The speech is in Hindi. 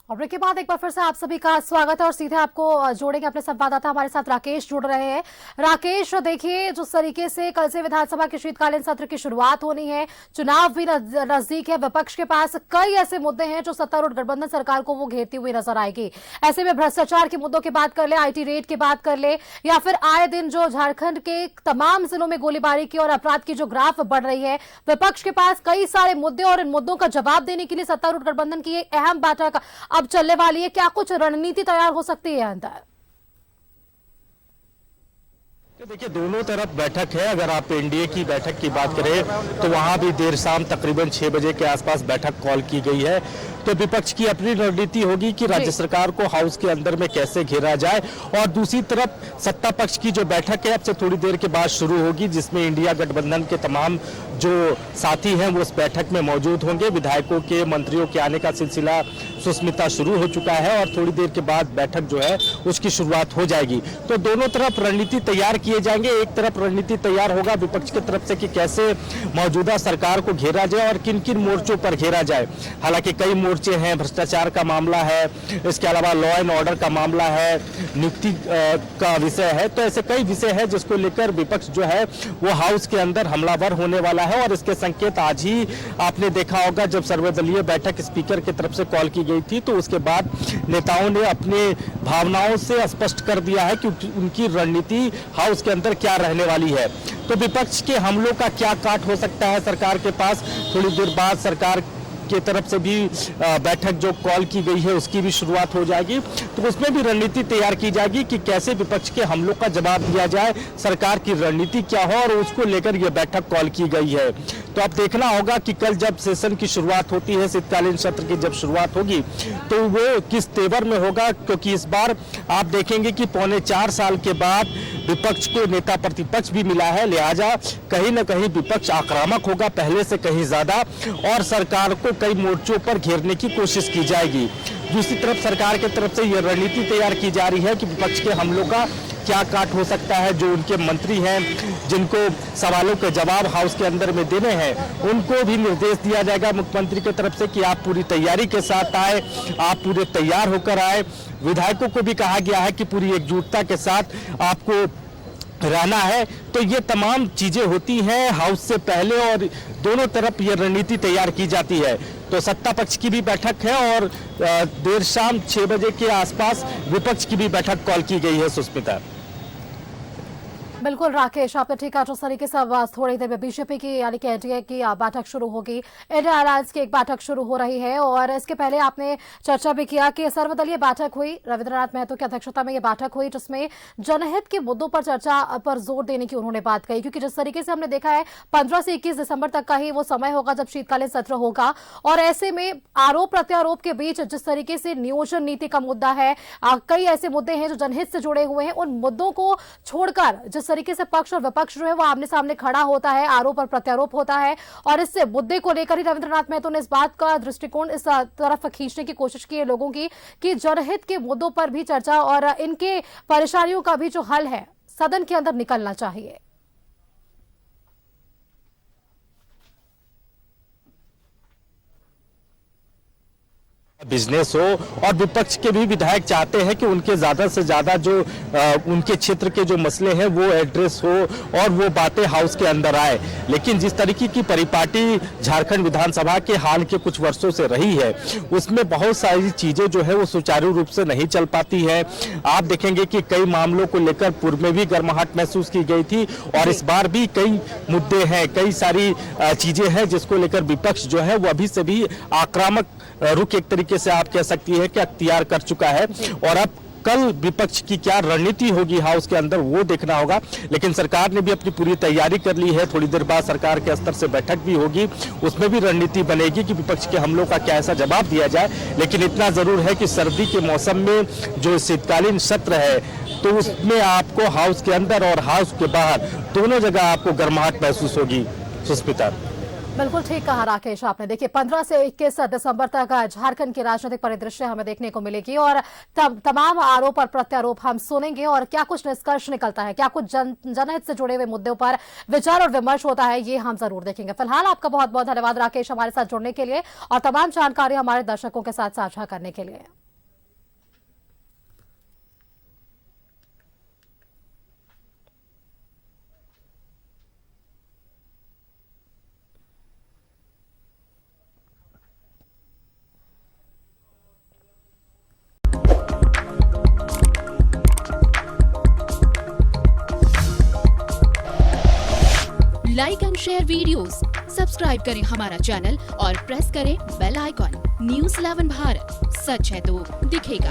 और ब्रेक के बाद एक बार फिर से आप सभी का स्वागत है और सीधे आपको जोड़ेंगे अपने संवाददाता हमारे साथ राकेश जुड़ रहे हैं। राकेश, देखिए जिस तरीके से कल से विधानसभा के शीतकालीन सत्र की शुरुआत होनी है, चुनाव भी नजदीक है, विपक्ष के पास कई ऐसे मुद्दे हैं जो सत्तारूढ़ गठबंधन सरकार को वो घेरती हुई नजर आएगी। ऐसे में भ्रष्टाचार के मुद्दों की बात कर ले, IT रेट की बात कर ले, या फिर आए दिन जो झारखंड के तमाम जिलों में गोलीबारी की और अपराध की जो ग्राफ बढ़ रही है, विपक्ष के पास कई सारे मुद्दे और इन मुद्दों का जवाब देने के लिए सत्तारूढ़ गठबंधन की एक अहम बैठक अब चलने वाली है। क्या कुछ रणनीति तैयार हो सकती है अंदर? देखिए, दोनों तरफ बैठक है। अगर आप एनडीए की बैठक की बात करें तो वहां भी देर शाम तकरीबन 6 बजे के आसपास बैठक कॉल की गई है। तो विपक्ष की अपनी रणनीति होगी कि राज्य सरकार को हाउस के अंदर में कैसे घेरा जाए, और दूसरी तरफ सत्ता पक्ष की जो बैठक है अब से थोड़ी देर के बाद शुरू होगी, जिसमें इंडिया गठबंधन के तमाम जो साथी हैं वो उस बैठक में मौजूद होंगे। विधायकों के, मंत्रियों के आने का सिलसिला सुस्मिता शुरू हो चुका है और थोड़ी देर के बाद बैठक जो है उसकी शुरुआत हो जाएगी। तो दोनों तरफ रणनीति तैयार किए जाएंगे। एक तरफ रणनीति तैयार होगा विपक्ष की तरफ से कि कैसे मौजूदा सरकार को घेरा जाए और किन किन मोर्चों पर घेरा जाए। हालांकि कई मोर्चे हैं, भ्रष्टाचार का मामला है, इसके अलावा लॉ एंड ऑर्डर का मामला है, नियुक्ति का विषय है। तो ऐसे कई विषय है जिसको लेकर विपक्ष जो है वो हाउस के अंदर हमलावर होने वाला है। और इसके संकेत आज ही आपने देखा होगा, जब सर्वदलीय बैठक स्पीकर की तरफ से कॉल की गई थी तो उसके बाद नेताओं ने अपने भावनाओं से स्पष्ट कर दिया है कि उनकी रणनीति हाउस के अंदर क्या रहने वाली है। तो विपक्ष के हमलों का क्या काट हो सकता है सरकार के पास। थोड़ी देर बाद सरकार की तरफ से भी बैठक जो कॉल की गई है उसकी भी शुरुआत हो जाएगी। तो उसमें भी रणनीति तैयार की जाएगी कि कैसे विपक्ष के हमलों का जवाब दिया जाए, सरकार की रणनीति क्या हो, और उसको लेकर यह बैठक कॉल की गई है। तो अब देखना होगा कि कल जब सेशन की शुरुआत होती है, शीतकालीन सत्र की जब शुरुआत होगी तो वो किस तेवर में होगा, क्योंकि इस बार आप देखेंगे कि 4.25 साल के बाद विपक्ष को नेता प्रतिपक्ष भी मिला है। लिहाजा कहीं न कहीं विपक्ष आक्रामक होगा पहले से कहीं ज्यादा, और सरकार को कई मोर्चों पर घेरने की कोशिश की जाएगी। दूसरी तरफ सरकार की तरफ से यह रणनीति तैयार की जा रही है कि विपक्ष के हमलों का क्या काट हो सकता है। जो उनके मंत्री हैं, जिनको सवालों के जवाब हाउस के अंदर में देने हैं, उनको भी निर्देश दिया जाएगा मुख्यमंत्री की तरफ से कि आप पूरी तैयारी के साथ आए, आप पूरे तैयार होकर आए। विधायकों को भी कहा गया है कि पूरी एकजुटता के साथ आपको रहना है। तो ये तमाम चीजें होती हैं हाउस से पहले, और दोनों तरफ ये रणनीति तैयार की जाती है। तो सत्ता पक्ष की भी बैठक है और देर शाम 6 बजे के आसपास विपक्ष की भी बैठक कॉल की गई है। सुस्मिता। बिल्कुल राकेश, आपने ठीक कहा। जिस तरीके से थोड़ी देर में बीजेपी की यानी कि एनडीए की बैठक शुरू होगी, इंडिया अलायंस की एक बैठक शुरू हो रही है। और इसके पहले आपने चर्चा भी किया कि सर्वदलीय बैठक हुई, रविंद्रनाथ महतो की अध्यक्षता में यह बैठक हुई, जिसमें जनहित के मुद्दों पर चर्चा पर जोर देने की उन्होंने बात कही। क्योंकि जिस तरीके से हमने देखा है 15 से 21 दिसंबर तक का ही वो समय होगा जब शीतकालीन सत्र होगा, और ऐसे में आरोप प्रत्यारोप के बीच जिस तरीके से नियोजन नीति का मुद्दा है, कई ऐसे मुद्दे हैं जो जनहित से जुड़े हुए हैं, उन मुद्दों को छोड़कर जिस तरीके से पक्ष और विपक्ष जो है वो आमने सामने खड़ा होता है, आरोप और प्रत्यारोप होता है, और इस मुद्दे को लेकर ही रविंद्रनाथ महतो ने इस बात का दृष्टिकोण इस तरफ खींचने की कोशिश की है लोगों की कि जनहित के मुद्दों पर भी चर्चा और इनके परेशानियों का भी जो हल है सदन के अंदर निकलना चाहिए। बिजनेस हो, और विपक्ष के भी विधायक चाहते हैं कि उनके ज्यादा से ज्यादा जो उनके क्षेत्र के जो मसले हैं वो एड्रेस हो और वो बातें हाउस के अंदर आए। लेकिन जिस तरीके की परिपाटी झारखंड विधानसभा के हाल के कुछ वर्षों से रही है, उसमें बहुत सारी चीजें जो है वो सुचारू रूप से नहीं चल पाती है। आप देखेंगे कि कई मामलों को लेकर पूर्व में भी गर्माहट महसूस की गई थी, और इस बार भी कई मुद्दे हैं, कई सारी चीजें हैं जिसको लेकर विपक्ष जो है वो अभी से भी आक्रामक रुख एक तरीके से आप कह सकती है कि अख्तियार कर चुका है। और अब कल विपक्ष की क्या रणनीति होगी हाउस के अंदर वो देखना होगा। लेकिन सरकार ने भी अपनी पूरी तैयारी कर ली है। थोड़ी देर बाद सरकार के स्तर से बैठक भी होगी, उसमें भी रणनीति बनेगी कि विपक्ष के हमलों का क्या ऐसा जवाब दिया जाए। लेकिन इतना जरूर है कि सर्दी के मौसम में जो शीतकालीन सत्र है तो उसमें आपको हाउस के अंदर और हाउस के बाहर दोनों जगह आपको गर्माहट महसूस होगी। सुस्मिता। बिल्कुल ठीक कहा राकेश आपने। देखिए 15 से 21 दिसंबर तक झारखंड की राजनीतिक परिदृश्य हमें देखने को मिलेगी और तमाम आरोप और प्रत्यारोप हम सुनेंगे और क्या कुछ निष्कर्ष निकलता है, क्या कुछ जनहित से जुड़े हुए मुद्दों पर विचार और विमर्श होता है, ये हम जरूर देखेंगे। फिलहाल आपका बहुत बहुत धन्यवाद राकेश हमारे साथ जुड़ने के लिए और तमाम जानकारी हमारे दर्शकों के साथ साझा करने के लिए। Like and share videos, subscribe करें हमारा चैनल और प्रेस करें बेल आइकॉन। न्यूज़ 11 भारत, सच है तो दिखेगा।